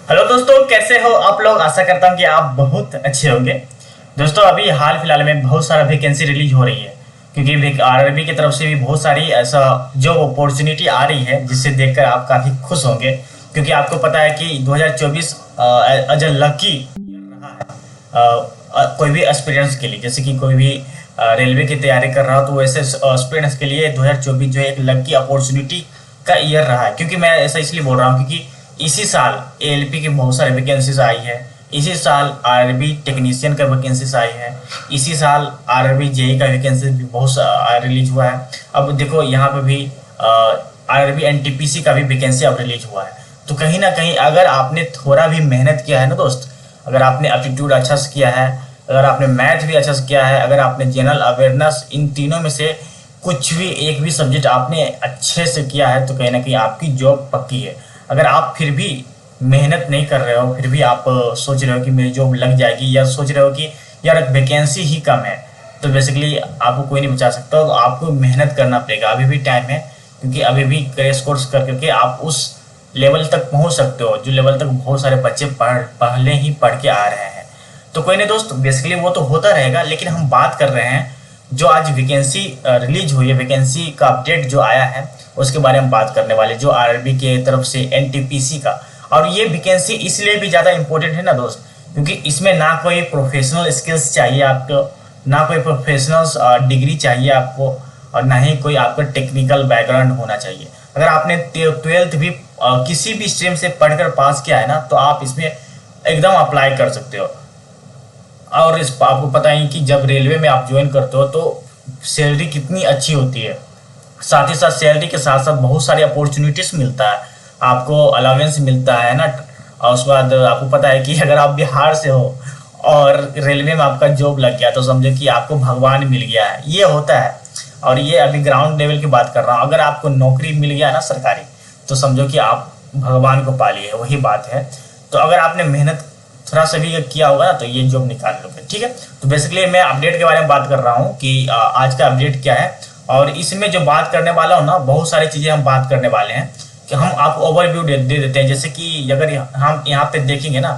Hello दोस्तों, कैसे हो आप लोग। आशा करता हूँ कि आप बहुत अच्छे होंगे। दोस्तों, अभी हाल फिलहाल में बहुत सारा वैकेंसी रिलीज हो रही है, क्योंकि आरआरबी की तरफ से भी बहुत सारी ऐसा जॉब अपॉर्चुनिटी आ रही है, जिससे देखकर आप काफ़ी खुश होंगे। क्योंकि आपको पता है कि 2024 एज अ लकी कोई भी एक्सपीरियंस के लिए, जैसे कि कोई भी रेलवे की तैयारी कर रहा हो, तो वैसे एक्सपीरियंस के लिए 2024 जो है एक लकी अपॉर्चुनिटी का ईयर रहा है। क्योंकि मैं ऐसा इसलिए बोल रहा हूँ क्योंकि इसी साल एएलपी की बहुत सारी वैकेंसीज आई है, इसी साल आरआरबी टेक्नीशियन का वैकेंसीज आई है, इसी साल आरआरबी जेई का वैकेंसी भी बहुत रिलीज हुआ है। अब देखो यहाँ पे भी आरआरबी एनटीपीसी का भी वैकेंसी अब रिलीज हुआ है। तो कहीं ना कहीं अगर आपने थोड़ा भी मेहनत किया है ना दोस्त, अगर आपने एप्टीट्यूड अच्छा से किया है, अगर आपने मैथ भी अच्छा से किया है, अगर आपने जनरल अवेयरनेस, इन तीनों में से कुछ भी एक भी सब्जेक्ट आपने अच्छे से किया है, तो कहीं ना कहीं आपकी जॉब पक्की है। अगर आप फिर भी मेहनत नहीं कर रहे हो, फिर भी आप सोच रहे हो कि मेरी जॉब लग जाएगी, या सोच रहे हो कि यार वैकेंसी ही कम है, तो बेसिकली आपको कोई नहीं बचा सकता। तो आपको मेहनत करना पड़ेगा, अभी भी टाइम है। क्योंकि अभी भी क्रैश कोर्स कर करके आप उस लेवल तक पहुंच सकते हो जो लेवल तक बहुत सारे बच्चे पहले ही पढ़ के आ रहे हैं। तो कोई नहीं दोस्त, बेसिकली वो तो होता रहेगा, लेकिन हम बात कर रहे हैं जो आज वैकेंसी रिलीज हुई है, वैकेंसी का अपडेट जो आया है उसके बारे में बात करने वाले, जो आरआरबी के तरफ से एनटीपीसी का। और ये वैकेंसी इसलिए भी ज़्यादा इंपॉर्टेंट है ना दोस्त, क्योंकि इसमें ना कोई प्रोफेशनल स्किल्स चाहिए आपको, ना कोई प्रोफेशनल डिग्री चाहिए आपको, और ना ही कोई आपका टेक्निकल बैकग्राउंड होना चाहिए। अगर आपने 12th भी किसी भी स्ट्रीम से पढ़कर पास किया है ना, तो आप इसमें एकदम अप्लाई कर सकते हो। और इस आपको पता ही कि जब रेलवे में आप ज्वाइन करते हो तो सैलरी कितनी अच्छी होती है। साथ ही साथ सैलरी के साथ साथ बहुत सारी अपॉर्चुनिटीज मिलता है, आपको अलावेंस मिलता है ना। और उसके बाद आपको पता है कि अगर आप बिहार से हो और रेलवे में आपका जॉब लग गया, तो समझो कि आपको भगवान मिल गया है, ये होता है। और ये अभी ग्राउंड लेवल की बात कर रहा हूँ। अगर आपको नौकरी मिल गया ना सरकारी, तो समझो कि आप भगवान को पा लिए, वही बात है। तो अगर आपने मेहनत थोड़ा सा भी किया होगा ना, तो ये जॉब निकाल लोगे, ठीक है। तो बेसिकली मैं अपडेट के बारे में बात कर रहा हूँ कि आज का अपडेट क्या है। और इसमें जो बात करने वाला हूँ ना, बहुत सारी चीज़ें हम बात करने वाले हैं कि हम आपको ओवरव्यू दे देते हैं। जैसे कि अगर हम यहाँ पे देखेंगे ना,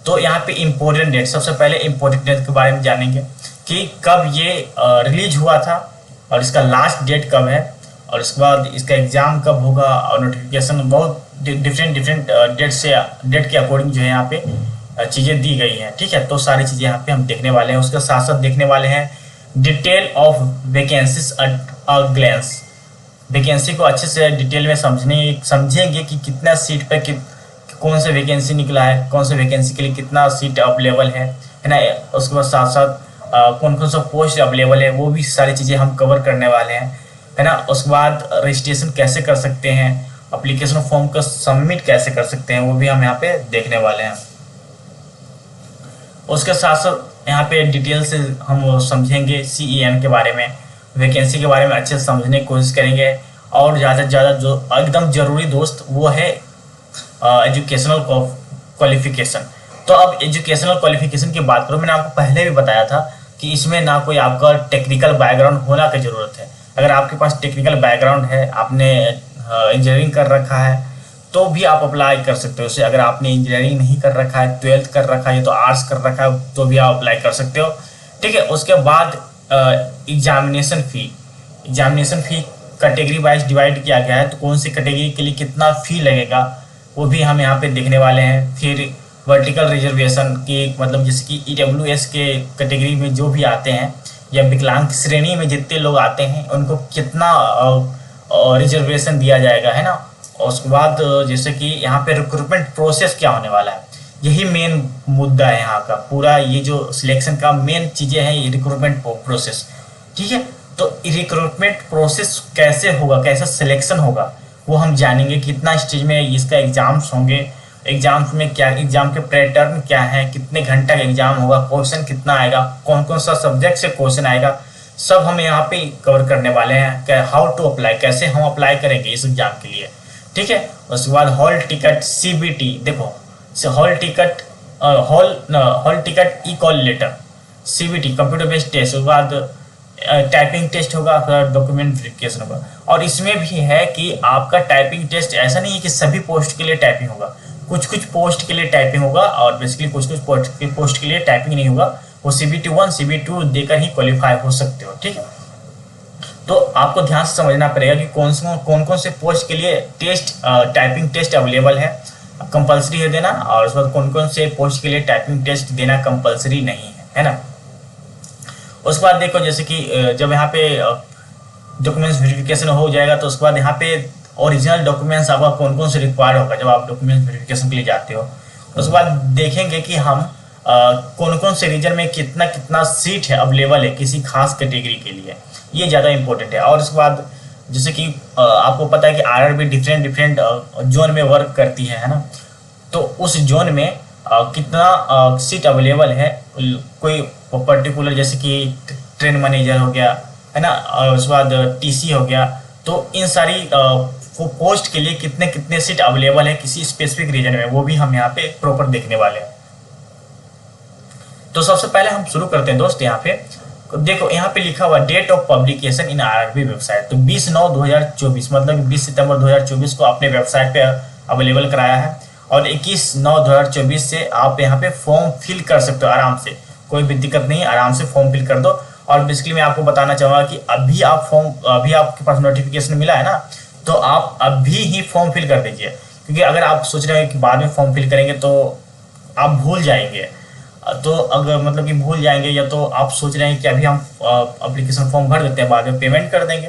तो यहाँ पे इम्पोर्टेंट डेट, सबसे पहले इम्पोर्टेंट डेट के बारे में जानेंगे कि कब ये रिलीज हुआ था और इसका लास्ट डेट कब है, और उसके बाद इसका एग्ज़ाम कब होगा, और नोटिफिकेशन बहुत डिफरेंट डेट के अकॉर्डिंग जो है यहाँ पे चीज़ें दी गई हैं, ठीक है। तो सारी चीज़ें यहाँ पे हम देखने वाले हैं। उसके साथ साथ देखने वाले हैं detail of vacancies a glance. Vacancy को अच्छे से डिटेल में समझेंगे कि कितना सीट पे कौन से वैकेंसी निकला है, कौन से वैकेंसी के लिए कितना सीट अवेलेबल है ना। उसके बाद साथ साथ कौन कौन सा पोस्ट अवेलेबल है, वो भी सारी चीज़ें हम कवर करने वाले हैं, है ना। उसके बाद रजिस्ट्रेशन कैसे कर सकते हैं, अप्लीकेशन फॉर्म का सबमिट कैसे कर सकते हैं, वो भी हम यहाँ पे देखने वाले हैं। उसके साथ साथ यहाँ पे डिटेल से हम समझेंगे सीईएम के बारे में, वैकेंसी के बारे में अच्छे से समझने की कोशिश करेंगे। और ज़्यादा से ज़्यादा जो एकदम ज़रूरी दोस्त, वो है एजुकेशनल क्वालिफिकेशन। तो अब एजुकेशनल क्वालिफिकेशन की बात करूँ, मैंने आपको पहले भी बताया था कि इसमें ना कोई आपका टेक्निकल बैकग्राउंड होना की ज़रूरत है। अगर आपके पास टेक्निकल बैकग्राउंड है, आपने इंजीनियरिंग कर रखा है, तो भी आप अप्लाई कर सकते हो। अगर आपने इंजीनियरिंग नहीं कर रखा है, 12th कर रखा है, तो आर्ट्स कर रखा है, तो भी आप अप्लाई कर सकते हो, ठीक है। उसके बाद एग्जामिनेशन फ़ी कैटेगरी वाइज डिवाइड किया गया है, तो कौन सी कैटेगरी के लिए कितना फ़ी लगेगा, वो भी हम यहाँ पे देखने वाले हैं। फिर वर्टिकल रिजर्वेशन की, मतलब जैसे कि ईडब्ल्यूएस के कैटेगरी में जो भी आते हैं, या विकलांग श्रेणी में जितने लोग आते हैं, उनको कितना रिजर्वेशन दिया जाएगा, है ना। और उसके बाद जैसे कि यहाँ पे रिक्रूटमेंट प्रोसेस क्या होने वाला है, यही मेन मुद्दा है यहाँ का। पूरा ये जो सिलेक्शन का मेन चीज़ें हैं, ये रिक्रूटमेंट प्रोसेस, ठीक है। तो रिक्रूटमेंट प्रोसेस कैसे होगा, कैसे सिलेक्शन होगा, वो हम जानेंगे। कितना स्टेज में इसका एग्ज़ाम्स होंगे, एग्ज़ाम्स में क्या, एग्ज़ाम के पैटर्न क्या है, कितने घंटा का एग्ज़ाम होगा, क्वेश्चन कितना आएगा, कौन कौन सा सब्जेक्ट से क्वेश्चन आएगा, सब हम यहाँ पे कवर करने वाले हैं। क्या हाउ टू अप्लाई, कैसे हम अप्लाई करेंगे इस एग्ज़ाम के लिए, ठीक है। उसके बाद हॉल टिकट सीबीटी, देखो hall ticket e call letter, CBT computer based test, उसके बाद टाइपिंग टेस्ट होगा, फिर डॉक्यूमेंट वेरिफिकेशन होगा। और इसमें भी है कि आपका टाइपिंग टेस्ट ऐसा नहीं है कि सभी पोस्ट के लिए टाइपिंग होगा, कुछ कुछ पोस्ट के लिए टाइपिंग होगा और बेसिकली कुछ कुछ पोस्ट के लिए टाइपिंग नहीं होगा। वो CBT1 CBT2 देकर ही क्वालिफाई हो सकते हो, ठीक है। तो आपको ध्यान से समझना पड़ेगा कि कौन कौन से पोस्ट के लिए टेस्ट टाइपिंग टेस्ट अवेलेबल है, कंपलसरी है देना, और उसके बाद कौन कौन से पोस्ट के लिए टाइपिंग टेस्ट देना कंपलसरी नहीं है ना। उसके बाद देखो जैसे कि जब यहाँ पे डॉक्यूमेंट्स वेरिफिकेशन हो जाएगा तो उसके बाद यहाँ पे ओरिजिनल डॉक्यूमेंट्स आपका कौन कौन से रिक्वायर्ड होगा जब आप डॉक्यूमेंट्स वेरिफिकेशन के लिए जाते हो। उसके बाद देखेंगे कि हम कौन कौन से रीजन में कितना कितना सीट है अवेलेबल है किसी खास कैटेगरी के लिए, ये ज़्यादा इंपॉर्टेंट है। और उसके बाद जैसे कि आपको पता है कि RRB डिफरेंट जोन में वर्क करती है ना, तो उस जोन में कितना सीट अवेलेबल है, कोई पर्टिकुलर जैसे कि ट्रेन मैनेजर हो गया है ना, और उसके बाद TC हो गया, तो इन सारी पोस्ट के लिए कितने कितने सीट अवेलेबल है किसी स्पेसिफिक रीजन में, वो भी हम यहाँ पे प्रॉपर देखने वाले हैं। तो सबसे पहले हम शुरू करते हैं दोस्त। यहाँ पे देखो, यहाँ पे लिखा हुआ date of publication in RRB website, तो 20/9/2024 मतलब 20 सितंबर 2024 को अपने वेबसाइट पे अवेलेबल कराया है, और 21/9/2024 से आप यहाँ पे फॉर्म फिल कर सकते हो आराम से, कोई भी दिक्कत नहीं, आराम से फॉर्म फिल कर दो। और बेसिकली मैं आपको बताना चाहूँगा कि अभी आपके पास नोटिफिकेशन मिला है ना, तो आप अभी ही फॉर्म फिल कर दीजिए, क्योंकि अगर आप सोच रहे हो कि बाद में फॉर्म फिल करेंगे तो आप भूल जाएंगे, तो अगर मतलब कि भूल जाएंगे, या तो आप सोच रहे हैं कि अभी हम एप्लीकेशन फॉर्म भर देते हैं बाद में पेमेंट कर देंगे,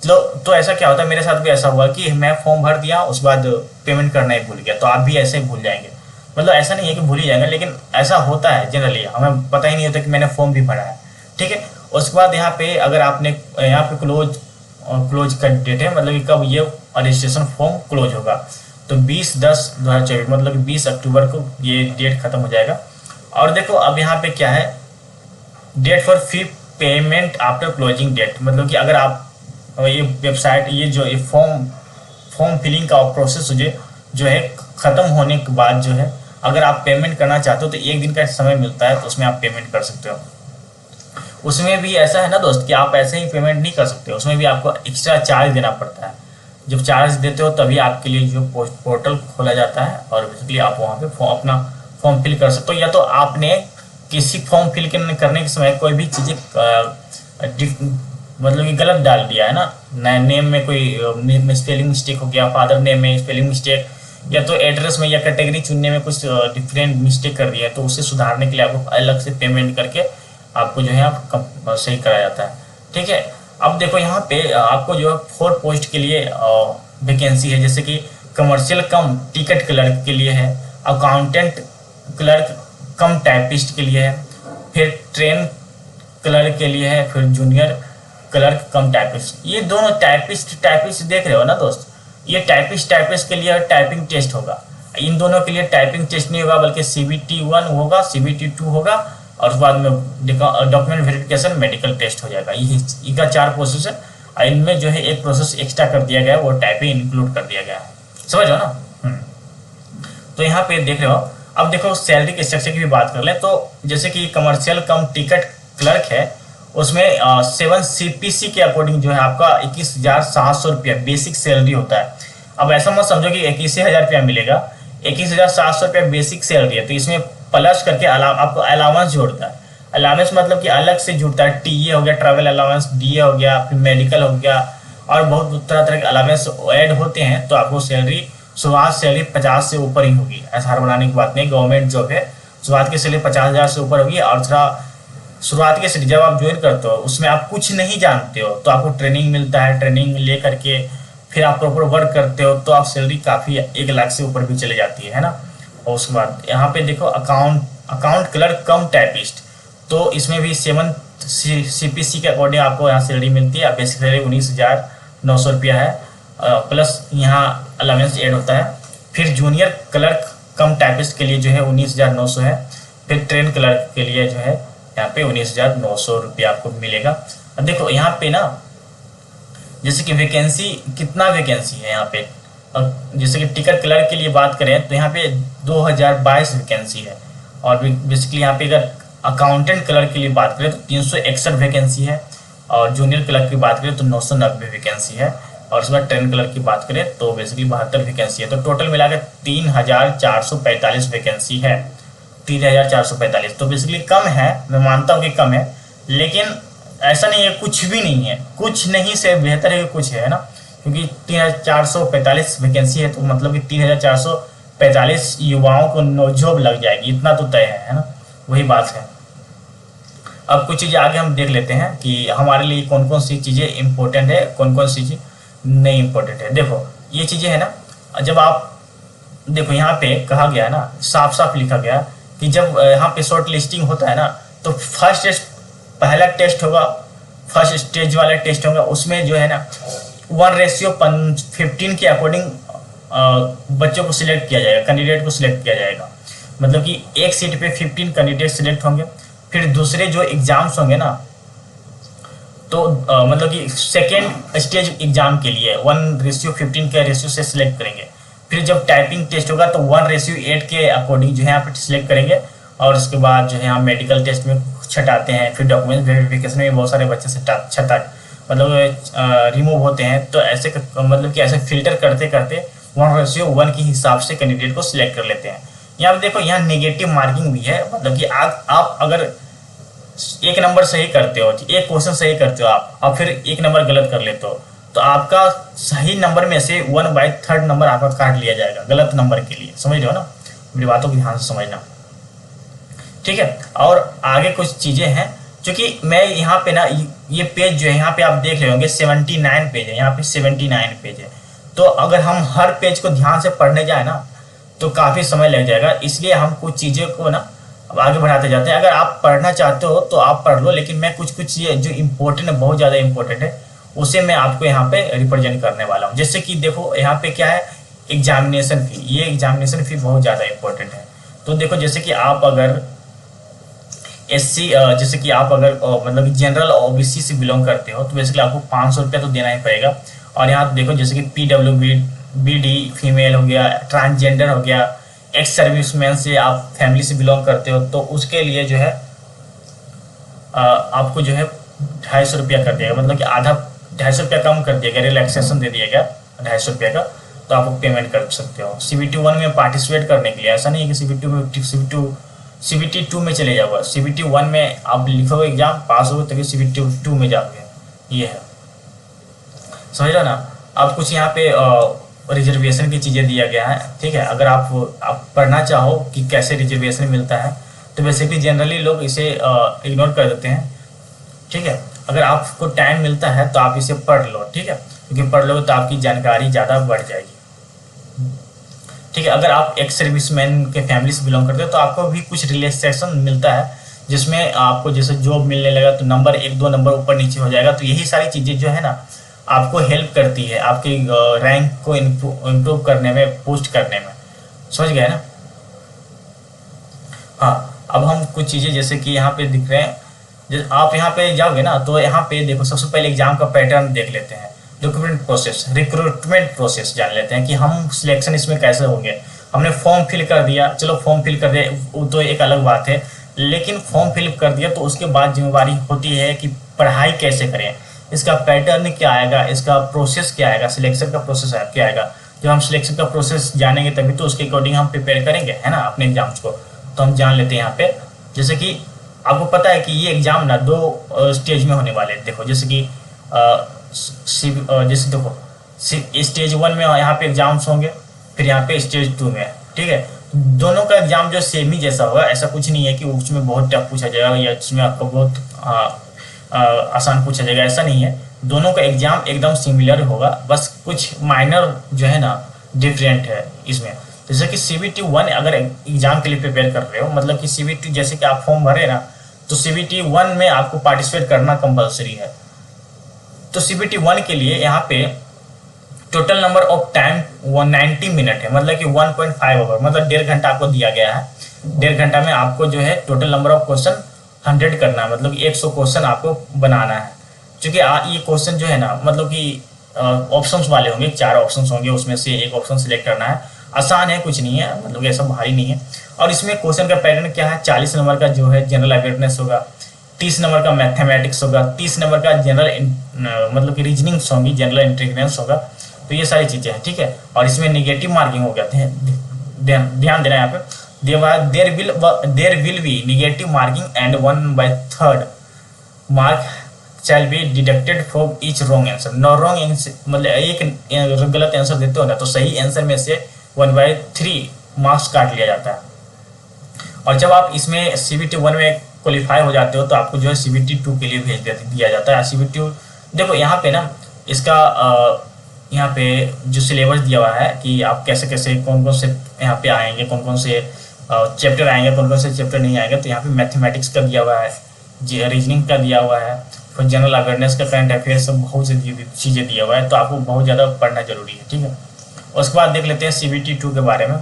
तो ऐसा क्या होता है, मेरे साथ भी ऐसा हुआ कि मैं फॉर्म भर दिया उसके बाद पेमेंट करना ही भूल गया, तो आप भी ऐसे ही भूल जाएंगे। मतलब ऐसा नहीं है कि भूल ही जाएंगे, लेकिन ऐसा होता है जनरली, हमें पता ही नहीं होता कि मैंने फॉर्म भी भरा है, ठीक है। उसके बाद यहाँ पे अगर आपने यहाँ पे क्लोज का डेट है, मतलब कि कब ये रजिस्ट्रेशन फॉर्म क्लोज होगा, तो 20/10/2024 मतलब कि 20 अक्टूबर को ये डेट खत्म हो जाएगा। और देखो अब यहाँ पे क्या है, date for fee payment after closing date, मतलब कि अगर आप ये वेबसाइट ये जो ये फॉर्म फिलिंग का प्रोसेस जो है ख़त्म होने के बाद जो है, अगर आप पेमेंट करना चाहते हो तो 1 दिन का समय मिलता है, तो उसमें आप पेमेंट कर सकते हो। उसमें भी ऐसा है ना दोस्त कि आप ऐसे ही पेमेंट नहीं कर सकते, उसमें भी आपको एक्स्ट्रा चार्ज देना पड़ता है। जब चार्ज देते हो तभी आपके लिए जो पोर्टल खोला जाता है, और बेसिकली आप वहाँ पे अपना फॉर्म फिल कर सकते हो, या तो आपने किसी फॉर्म फिल करने के समय कोई भी चीज़ें मतलब कि गलत डाल दिया है ना, नेम में कोई स्पेलिंग मिस्टेक हो गया, फादर नेम में स्पेलिंग मिस्टेक, या तो एड्रेस में या कैटेगरी चुनने में कुछ डिफरेंट मिस्टेक कर दिया है, तो उसे सुधारने के लिए आपको अलग से पेमेंट करके आपको जो है आप सही कराया जाता है, ठीक है। अब देखो यहाँ पे आपको जो है 4 पोस्ट के लिए वैकेंसी है, जैसे कि कमर्शियल कम टिकट क्लर्क के लिए है, अकाउंटेंट क्लर्क कम टाइपिस्ट के लिए है, फिर ट्रेन क्लर्क के लिए है, फिर जूनियर क्लर्क कम टाइपिस्ट। ये दोनों टाइपिस्ट देख रहे हो ना दोस्त, ये टाइपिस्ट के लिए टाइपिंग टेस्ट होगा। इन दोनों के लिए टाइपिंग टेस्ट नहीं होगा, बल्कि CBT1 होगा, CBT2 होगा, और उसके बाद में डॉक्यूमेंट वेरिफिकेशन मेडिकल टेस्ट हो जाएगा। ये इनका 4 प्रोसेस है, इनमें जो है एक प्रोसेस एक्स्ट्रा कर दिया गया है, वो टाइपिंग इंक्लूड कर दिया गया है, समझ लो ना। तो यहाँ पे देख रहे हो। अब देखो सैलरी के स्ट्रक्चर की भी बात कर लें, तो जैसे कि कमर्शियल कम टिकट क्लर्क है, उसमें 7 CPC के अकॉर्डिंग जो है आपका 21,700 रुपया बेसिक सैलरी होता है। अब ऐसा मत समझो कि 21,000 रुपया मिलेगा, 21,700 रुपया बेसिक सैलरी है, तो इसमें प्लस करके आपको अलाउंस जोड़ता है। अलाउंस मतलब कि अलग से जुड़ता है, टीए हो गया, ट्रैवल अलाउंस, DA हो गया, फिर मेडिकल हो गया, और बहुत तरह तरह के अलाउंस ऐड होते हैं, तो आपको शुरुआत सैलरी 50 से ऊपर ही होगी। ऐसा हार बनाने की बात नहीं, गवर्नमेंट जॉब है, शुरुआत की सैलरी 50,000 से ऊपर होगी। और थोड़ा शुरुआत के जब आप ज्वाइन करते हो उसमें आप कुछ नहीं जानते हो, तो आपको ट्रेनिंग मिलता है, ट्रेनिंग ले करके फिर आप प्रॉपर वर्क करते हो, तो आप सैलरी काफ़ी 1 लाख से ऊपर भी चले जाती है ना। और उसके बाद यहाँ पे देखो अकाउंट क्लर्क कम टाइपिस्ट, तो इसमें भी 7 CPC के अकॉर्डिंग आपको यहाँ सैलरी मिलती है। बेसिक सैलरी 19,900 रुपया है, प्लस यहाँ अलाउंस ऐड होता है। फिर जूनियर क्लर्क कम टाइपिस्ट के लिए जो है 19,900 है, फिर ट्रेन क्लर्क के लिए जो है यहाँ पे 19,900 रुपया आपको मिलेगा। अब देखो यहाँ पे ना, जैसे कि वैकेंसी कितना वैकेंसी है यहाँ पे, जैसे कि टिकट क्लर्क के लिए बात करें तो यहाँ पे 2022 वैकेंसी है, और बेसिकली यहाँ पे अगर अकाउंटेंट क्लर्क के लिए बात करें तो 361 वैकेंसी है, और जूनियर क्लर्क की बात करें तो 990 वैकेंसी है। और उसके बाद ट्रेन कलर की बात करें तो बेसिकली 72 वैकेंसी है। तो टोटल मिलाकर 3445 वैकेंसी है। 3445 तो बेसिकली कम है, मैं मानता हूँ कि कम है, लेकिन ऐसा नहीं है कुछ भी नहीं है, कुछ नहीं से बेहतर है कि कुछ है ना, क्योंकि 3445 वैकेंसी है तो मतलब कि 3445 युवाओं को नौजॉब लग जाएगी, इतना तो तय है ना, वही बात है। अब कुछ चीज़ें आगे हम देख लेते हैं कि हमारे लिए कौन कौन सी चीज़ें इंपॉर्टेंट है, कौन कौन सी चीज़ नहीं इंपॉर्टेंट है। देखो ये चीज़ें है ना, जब आप देखो यहाँ पे कहा गया है ना, साफ साफ लिखा गया कि जब यहाँ पे शॉर्ट लिस्टिंग होता है ना, तो फर्स्ट टेस्ट, पहला टेस्ट होगा, फर्स्ट स्टेज वाला टेस्ट होगा, उसमें जो है ना 1:15 के अकॉर्डिंग बच्चों को सिलेक्ट किया जाएगा, कैंडिडेट को सिलेक्ट किया जाएगा। मतलब कि एक सीट पे 15 कैंडिडेट सिलेक्ट होंगे। फिर दूसरे जो एग्जाम्स होंगे ना, तो मतलब कि सेकेंड स्टेज एग्जाम के लिए 1:15 के रेशियो से सिलेक्ट करेंगे। फिर जब टाइपिंग टेस्ट होगा तो 1:8 के अकॉर्डिंग जो है यहाँ पे सिलेक्ट करेंगे। और उसके बाद जो है हम मेडिकल टेस्ट में छटाते हैं, फिर डॉक्यूमेंट वेरिफिकेशन में बहुत सारे बच्चे से छटा मतलब रिमूव होते हैं। तो ऐसे मतलब कि ऐसे फिल्टर करते करते 1:1 के हिसाब से कैंडिडेट को सिलेक्ट कर लेते हैं। यहाँ पे देखो, यहाँ नेगेटिव मार्किंग भी है, मतलब कि आप अगर एक नंबर सही करते हो, एक क्वेश्चन सही करते हो आप, और फिर एक नंबर गलत कर लेते हो, तो आपका सही नंबर में से 1/3 नंबर आपका काट लिया जाएगा गलत नंबर के लिए। समझ रहे हो ना, मेरी बातों को ध्यान से समझना, ठीक है। और आगे कुछ चीजें हैं, क्योंकि मैं यहाँ पे ना, ये पेज जो है यहाँ पे आप देख रहे होंगे 79 पेज है, यहाँ पे 79 पेज है। तो अगर हम हर पेज को ध्यान से पढ़ने जाए ना तो काफी समय लग जाएगा, इसलिए हम कुछ चीजें को ना अब आगे बढ़ाते जाते हैं। अगर आप पढ़ना चाहते हो तो आप पढ़ लो, लेकिन मैं कुछ कुछ चीजें जो इम्पोर्टेंट है, बहुत ज्यादा इंपॉर्टेंट है, उसे मैं आपको यहाँ पे रिप्रेजेंट करने वाला हूँ। जैसे कि देखो यहाँ पे क्या है, एग्जामिनेशन फी, ये एग्जामिनेशन फी बहुत ज्यादा इंपॉर्टेंट है। तो देखो जैसे कि आप अगर एससी, जैसे कि आप अगर मतलब जनरल ओबीसी से बिलोंग करते हो तो बेसिकली आपको 500 रुपया तो देना ही पड़ेगा। और यहाँ देखो जैसे कि PWBD फीमेल हो गया, ट्रांसजेंडर हो गया, एक्स सर्विसमैन से आप फैमिली से बिलोंग करते हो तो उसके लिए जो है आपको जो है 250 रुपया कर दिएगा, मतलब कि आधा 250 रुपया कम कर दिया गया, रिलैक्सेशन दे दिया गया 250 रुपया का, तो आप पेमेंट कर सकते हो। CBT 1 में पार्टिसिपेट करने के लिए, ऐसा नहीं है कि CBT 2 में चले जाओगे, CBT 1 में आप लिखोगे एग्जाम पास होगे तभी CBT 2 में जाओगे, ये है, समझ रहे हो ना। अब कुछ यहाँ पे रिजर्वेशन की चीज़ें दिया गया है, ठीक है। अगर आप पढ़ना चाहो कि कैसे रिजर्वेशन मिलता है तो बेसिकली जनरली लोग इसे इग्नोर कर देते हैं, ठीक है। अगर आपको टाइम मिलता है तो आप इसे पढ़ लो, ठीक है, क्योंकि पढ़ लो तो आपकी जानकारी ज़्यादा बढ़ जाएगी, ठीक है। अगर आप एक्स सर्विसमैन के फैमिली से बिलोंग करते हो तो आपको भी कुछ रिलैक्सेशन मिलता है, जिसमें आपको जैसे जॉब मिलने लगा तो नंबर 1-2 नंबर ऊपर नीचे हो जाएगा। तो यही सारी चीज़ें जो है ना आपको हेल्प करती है आपकी रैंक को इम्प्रूव करने में, पोस्ट करने में, समझ गए ना। हाँ, अब हम कुछ चीज़ें जैसे कि यहाँ पे दिख रहे हैं, जैसे आप यहाँ पे जाओगे ना तो यहाँ पे देखो सबसे पहले एग्जाम का पैटर्न देख लेते हैं, रिक्रूटमेंट प्रोसेस जान लेते हैं कि हम सिलेक्शन इसमें कैसे होंगे। हमने फॉर्म फिल कर दिया, चलो फॉर्म फिल कर दिया वो तो एक अलग बात है, लेकिन फॉर्म फिल कर दिया तो उसके बाद जिम्मेवारी होती है कि पढ़ाई कैसे करें, इसका पैटर्न क्या आएगा, इसका प्रोसेस क्या आएगा, सिलेक्शन का प्रोसेस क्या आएगा। जब हम सिलेक्शन का प्रोसेस जानेंगे तभी तो उसके अकॉर्डिंग हम प्रिपेयर करेंगे, है ना, अपने एग्जाम्स को। तो हम जान लेते हैं यहाँ पे, जैसे कि आपको पता है कि ये एग्जाम ना 2 स्टेज में होने वाले हैं। देखो जैसे कि जैसे देखो स्टेज 1 में यहाँ पे एग्जाम्स होंगे, फिर यहाँ पे स्टेज 2 में, ठीक है। दोनों का एग्जाम जो सेम ही जैसा होगा, ऐसा कुछ नहीं है कि उसमें बहुत टफ पूछा जाएगा या उसमें आपको बहुत आसान पूछा जाएगा, ऐसा नहीं है। दोनों का एग्जाम एकदम सिमिलर होगा, बस कुछ माइनर जो है ना डिफरेंट है इसमें। जैसे कि CBT 1 अगर एग्जाम के लिए प्रिपेयर कर रहे हो, मतलब कि CBT जैसे कि आप फॉर्म भरे ना तो CBT 1 में आपको पार्टिसिपेट करना कंपलसरी है। तो CBT 1 के लिए यहाँ पे total number of time 190 minute है, मतलब कि 1.5 आवर, मतलब 1.5 घंटा आपको दिया गया है। 1.5 घंटा में आपको जो है टोटल नंबर ऑफ क्वेश्चन 100 करना है, मतलब 100 क्वेश्चन आपको बनाना है। क्योंकि ये क्वेश्चन जो है ना मतलब कि ऑप्शंस वाले होंगे, 4 ऑप्शंस होंगे, उसमें से एक ऑप्शन सिलेक्ट करना है। आसान है, कुछ नहीं है, मतलब ऐसा भारी नहीं है। और इसमें क्वेश्चन का पैटर्न क्या है, 40 नंबर का जो है जनरल अवेयरनेस होगा, 30 नंबर का मैथमेटिक्स होगा, 30 नंबर का जनरल मतलब कि रीजनिंग्स होंगी, जनरल इंटेलिजेंस होगा। तो ये सारी चीज़ें हैं, ठीक है। और इसमें निगेटिव मार्किंग हो गया, ध्यान देना यहाँ पे, there will be negative marking and 1/3 mark shall be deducted from each wrong answer. No wrong answer मतलब एक गलत आंसर देते हो ना, तो सही आंसर में से 1/3 मार्क्स काट लिया जाता है। और जब आप इसमें CBT 1 में क्वालिफाई हो जाते हो तो आपको जो है CBT 2 के लिए भेज दिया जाता है। CBT देखो यहाँ पे ना इसका यहाँ पे जो सिलेबस दिया हुआ है कि आप कैसे कैसे कौन कौन से यहाँ पे आएंगे, कौन कौन से चैप्टर आएंगे, कौन कौन से चैप्टर नहीं आएंगे। तो यहाँ पे मैथमेटिक्स का दिया हुआ है, रीजनिंग का दिया हुआ है, फिर जनरल अवेयरनेस का, करंट अफेयर्स, सब बहुत सी चीज़ें दिया हुआ है। तो आपको बहुत ज़्यादा पढ़ना जरूरी है, ठीक है। उसके बाद देख लेते हैं CBT 2 के बारे में।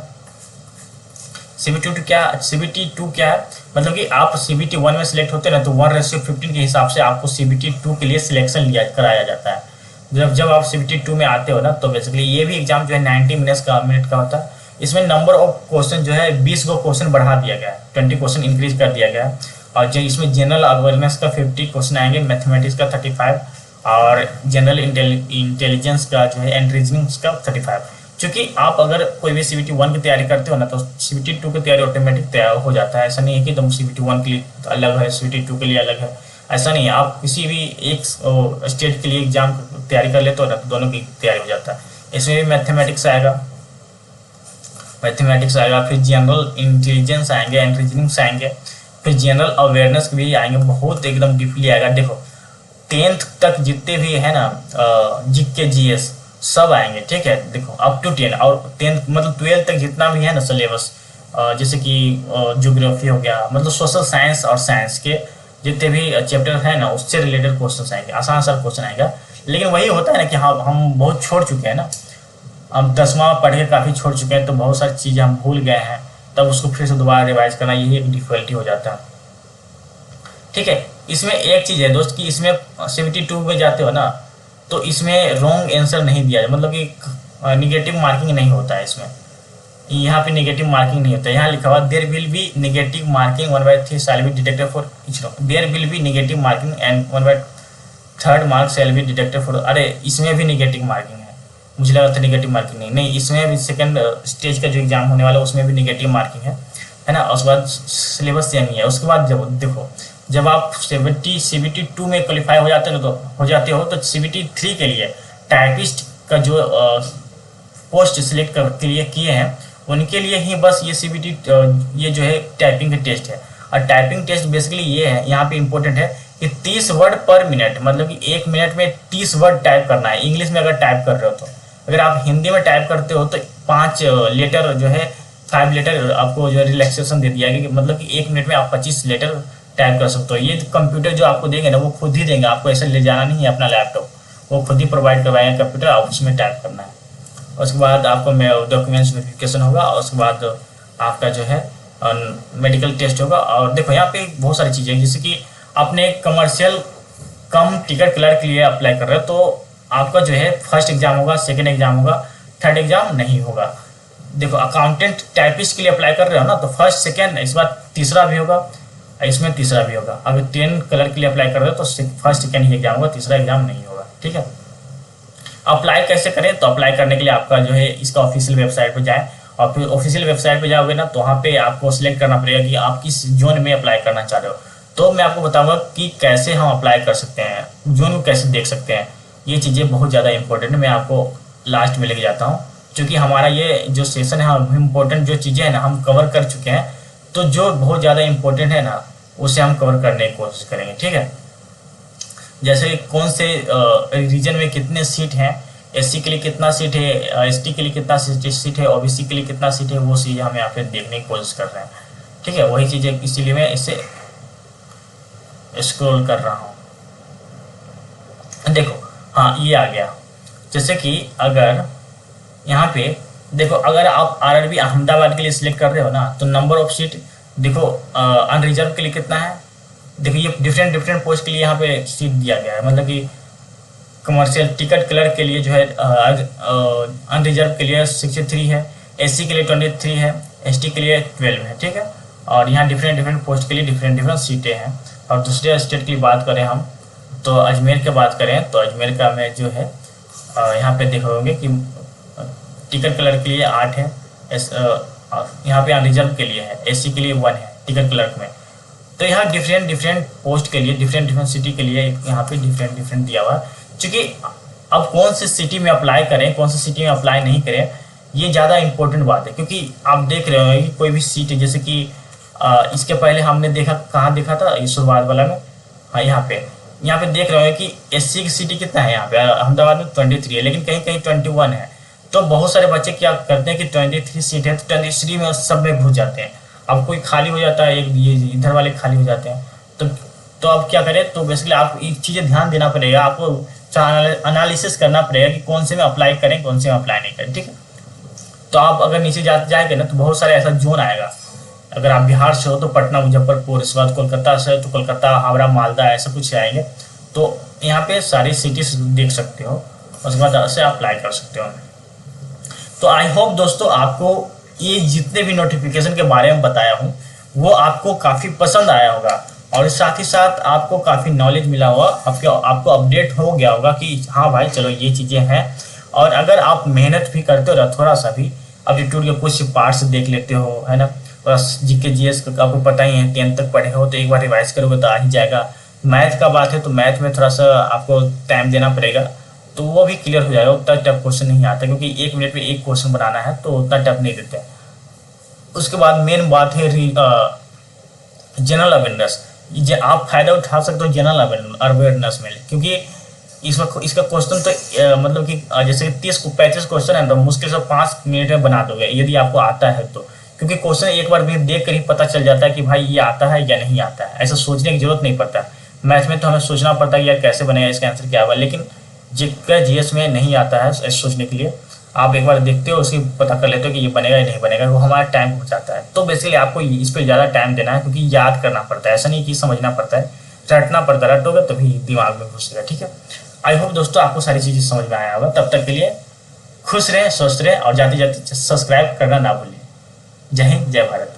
CBT 2 क्या है, मतलब कि आप CBT 1 में सिलेक्ट होते हैं ना, तो 1:15 के हिसाब से आपको CBT 2 के लिए सिलेक्शन कराया जाता है। जब आप CBT 2 में आते हो ना, तो बेसिकली ये भी एग्जाम जो है 90 मिनट का होता है। इसमें नंबर ऑफ क्वेश्चन जो है 20 को क्वेश्चन बढ़ा दिया गया है, 20 क्वेश्चन इंक्रीज कर दिया गया है। और जो इसमें जनरल अवेयरनेस का 50 क्वेश्चन आएंगे, मैथमेटिक्स का 35 और जनरल इंटेलिजेंस का जो है एंड रीजनिंग का 35। क्योंकि आप अगर कोई भी CBT 1 की तैयारी करते हो ना, तो CBT 2 की तैयारी ऑटोमेटिक तैयार हो जाता है। ऐसा नहीं है कि तुम CBT 1 के लिए अलग है, CBT 2 के लिए अलग है, ऐसा नहीं है। आप किसी भी एक स्टेट के लिए एग्जाम तैयारी कर लेते हो ना, तो दोनों की तैयारी हो जाता है। इसमें भी मैथमेटिक्स आएगा, फिर जनरल इंटेलिजेंस आएंगे, एंड रीजनिंग्स आएंगे, फिर जनरल अवेयरनेस भी आएंगे, बहुत एकदम डीपली आएगा। देखो 10th तक जितने भी है ना GK GS सब आएंगे, ठीक है। देखो अप टू 10 और 10 मतलब 12 तक जितना भी है ना सिलेबस, जैसे कि ज्योग्राफी हो गया, मतलब सोशल साइंस और साइंस के जितने भी चैप्टर है ना, उससे रिलेटेड क्वेश्चन आएंगे, आसान क्वेश्चन आएगा। लेकिन वही होता है ना कि हाँ हम बहुत छोड़ चुके हैं ना, हम 10वां पढ़ के काफ़ी छोड़ चुके हैं, तो बहुत सारी चीज़ें हम भूल गए हैं, तब उसको फिर से दोबारा रिवाइज करना, यही एक डिफिकल्टी हो जाता है, ठीक है। इसमें एक चीज़ है दोस्त कि इसमें CBT 2 में जाते हो ना, तो इसमें रॉन्ग आंसर नहीं दिया जाए, मतलब कि निगेटिव मार्किंग नहीं होता है इसमें। यहाँ पे निगेटिव मार्किंग नहीं होता है। यहाँ लिखा हुआ there will be negative marking 1/3 shall be deducted for each wrong. There will be negative marking and 1/3 marks shall be deducted for. अरे इसमें भी निगेटिव मार्किंग है, मुझे लगा था निगेटिव मार्किंग नहीं, इसमें भी सेकंड स्टेज का जो एग्जाम होने वाला है उसमें भी निगेटिव मार्किंग है ना। उसके बाद सिलेबस सेम ही है। उसके बाद जब देखो जब आप CBT 2 में क्वालिफाई हो जाते हो तो CBT 3 के लिए टाइपिस्ट का जो पोस्ट सिलेक्ट के लिए किए हैं, उनके लिए ही बस ये CBT ये जो है टाइपिंग का टेस्ट है। और टाइपिंग टेस्ट बेसिकली ये है, यहाँ पे इंपॉर्टेंट है कि 30 वर्ड पर मिनट, मतलब कि 1 मिनट में 30 वर्ड टाइप करना है। इंग्लिश में अगर टाइप कर रहे हो तो, अगर आप हिंदी में टाइप करते हो तो 5 लेटर जो है 5 लेटर आपको जो है रिलैक्सेशन दे दिया गया, मतलब कि 1 मिनट में आप 25 लेटर टाइप कर सकते हो। ये कंप्यूटर जो आपको देंगे ना, वो खुद ही देंगे, आपको ऐसे ले जाना नहीं है अपना लैपटॉप, वो खुद ही प्रोवाइड करवाएंगे कंप्यूटर, आप उसमें टाइप करना है। उसके बाद आपको डॉक्यूमेंट्स वेरिफिकेशन होगा, और उसके बाद आपका जो है मेडिकल टेस्ट होगा। और देखो यहाँ पे बहुत सारी चीज़ें, जैसे कि आपने कमर्शियल कम टिकट क्लर्क के लिए अप्लाई कर रहे हो, तो आपका जो है फर्स्ट एग्जाम होगा, सेकेंड एग्जाम होगा, थर्ड एग्जाम नहीं होगा। देखो अकाउंटेंट टाइपिस्ट के लिए अप्लाई कर रहे हो ना, तो फर्स्ट सेकेंड, इस बार तीसरा भी होगा, इसमें तीसरा भी होगा। अगर 10 कलर के लिए अप्लाई कर रहे हो तो फर्स्ट सेकेंड ही एग्जाम होगा, तीसरा एग्जाम नहीं होगा, ठीक है। अप्लाई कैसे करें, तो अप्लाई करने के लिए आपका जो है इसका ऑफिशियल वेबसाइट पर जाए, और फिर ऑफिशियल वेबसाइट पे जाओगे ना, तो वहाँ पे आपको सिलेक्ट करना पड़ेगा कि आप किस जोन में अप्लाई करना चाह रहे हो। तो मैं आपको बताऊंगा कि कैसे हम अप्लाई कर सकते हैं, जोन को कैसे देख सकते हैं। ये चीज़ें बहुत ज़्यादा इंपॉर्टेंट है, मैं आपको लास्ट में लेके जाता हूँ, क्योंकि हमारा ये जो सेशन है, इम्पोर्टेंट जो चीज़ें हैं ना हम कवर कर चुके हैं, तो जो बहुत ज़्यादा इंपॉर्टेंट है ना उसे हम कवर करने की कोशिश करेंगे, ठीक है। जैसे कौन से रीजन में कितने सीट हैं, SC के लिए कितना सीट है, ST के लिए कितना सीट है, OBC के लिए कितना सीट है, वो चीज़ें हम यहाँ पे देखने की कोशिश कर रहे हैं, ठीक है। वही चीज़ें इसीलिए मैं इसे स्क्रॉल कर रहा हूँ। देखो हाँ ये आ गया। जैसे कि अगर यहाँ पे देखो, अगर आप RRB अहमदाबाद के लिए सिलेक्ट कर रहे हो ना, तो नंबर ऑफ सीट देखो अनरिजर्व के लिए कितना है। देखो ये डिफरेंट पोस्ट के लिए यहाँ पे सीट दिया गया है, मतलब कि कमर्शियल टिकट क्लर्क के लिए जो है अनरिजर्व के लिए 63 है, SC के लिए 23 है, ST के लिए 12 है, ठीक है। और यहाँ डिफरेंट पोस्ट के लिए डिफरेंट सीटें हैं। और दूसरे स्टेट की बात करें हम, तो अजमेर की बात करें तो अजमेर का में जो है यहाँ पे देख होंगे कि टिकट क्लर्क के लिए 8 है, यहाँ पे रिजर्व के लिए है, एससी के लिए 1 है टिकट क्लर्क में। तो यहाँ डिफरेंट डिफरेंट पोस्ट के लिए, डिफरेंट डिफरेंट सिटी के लिए यहाँ पे डिफरेंट डिफरेंट दिया हुआ है। चूँकि अब कौन से सिटी में अप्लाई करें, कौन सी सिटी में अप्लाई नहीं करें, ये ज़्यादा इंपॉर्टेंट बात है। क्योंकि आप देख रहे हो कि कोई भी सीट, जैसे कि इसके पहले हमने देखा, कहाँ देखा था, ये शुरुआत वाला में, हाँ यहाँ पे देख रहे हो कि एससी की सिटी कितना है, यहाँ पे अहमदाबाद में 23 है, लेकिन कहीं कहीं 21 है। तो बहुत सारे बच्चे क्या करते हैं कि 23 सीट है तो 23 में सब में घुस जाते हैं। अब कोई खाली हो जाता है, एक ये इधर वाले खाली हो जाते हैं, तो अब क्या करें, तो बेसिकली आप एक चीज़ें ध्यान देना पड़ेगा, आपको एनालिसिस करना पड़ेगा कि कौन से में अप्लाई करें, कौन से में अप्लाई नहीं करें, ठीक है। तो आप अगर नीचे जाएंगे ना तो बहुत सारे ऐसा जोन आएगा। अगर आप बिहार से हो तो पटना, मुजफ्फरपुर, इसके बाद कोलकाता से हो तो कोलकाता, हावड़ा, मालदा, ऐसा कुछ आएंगे। तो यहाँ पे सारी सिटीज देख सकते हो, उसके बाद से अप्लाई कर सकते हो। तो आई होप दोस्तों आपको ये जितने भी नोटिफिकेशन के बारे में बताया हूँ वो आपको काफ़ी पसंद आया होगा, और साथ ही साथ आपको काफ़ी नॉलेज मिला होगा, आपको अपडेट हो गया होगा कि हाँ भाई चलो ये चीज़ें हैं। और अगर आप मेहनत भी करते हो थोड़ा सा भी, एप्टीट्यूड के कुछ पार्ट्स देख लेते हो, है ना, बस जीके जीएस का आपको पता ही है, 10th तक पढ़े हो तो एक बार रिवाइज करोगे तो आ ही जाएगा। मैथ का बात है तो मैथ में थोड़ा सा आपको टाइम देना पड़ेगा, तो वो भी क्लियर हो जाएगा। उतना टफ क्वेश्चन नहीं आता, क्योंकि 1 मिनट में एक क्वेश्चन बनाना है तो उतना टफ नहीं देते। उसके बाद मेन बात है जनरल अवेयरनेस। आप फायदा उठा सकते हो जनरल अवेयरनेस में, क्योंकि इसका क्वेश्चन तो मतलब कि जैसे 30-35 क्वेश्चन है तो मुश्किल से 5 मिनट में बना दोगे यदि आपको आता है तो। क्योंकि क्वेश्चन एक बार भी देख कर ही पता चल जाता है कि भाई ये आता है या नहीं आता है, ऐसा सोचने की जरूरत नहीं पड़ता। मैथ में तो हमें सोचना पड़ता है कि यार कैसे बनेगा, इसका आंसर क्या होगा, लेकिन जिसका जीएस में नहीं आता है ऐसे सोचने के लिए, आप एक बार देखते हो उसकी पता कर लेते हो कि ये बनेगा या नहीं बनेगा, वो हमारा टाइम बचाता है। तो बेसिकली आपको इस पर ज़्यादा टाइम देना है, क्योंकि याद करना पड़ता है, ऐसा नहीं कि समझना पड़ता है, रटना पड़ता है, रटोगे तभी दिमाग में घुसेगा, ठीक है। आई होप दोस्तों आपको सारी चीज़ें समझ में आया होगा। तब तक के लिए खुश रहें, स्वस्थ रहें, और जाते जाते सब्सक्राइब करना ना भूलिए। जय हिंद, जय भारत।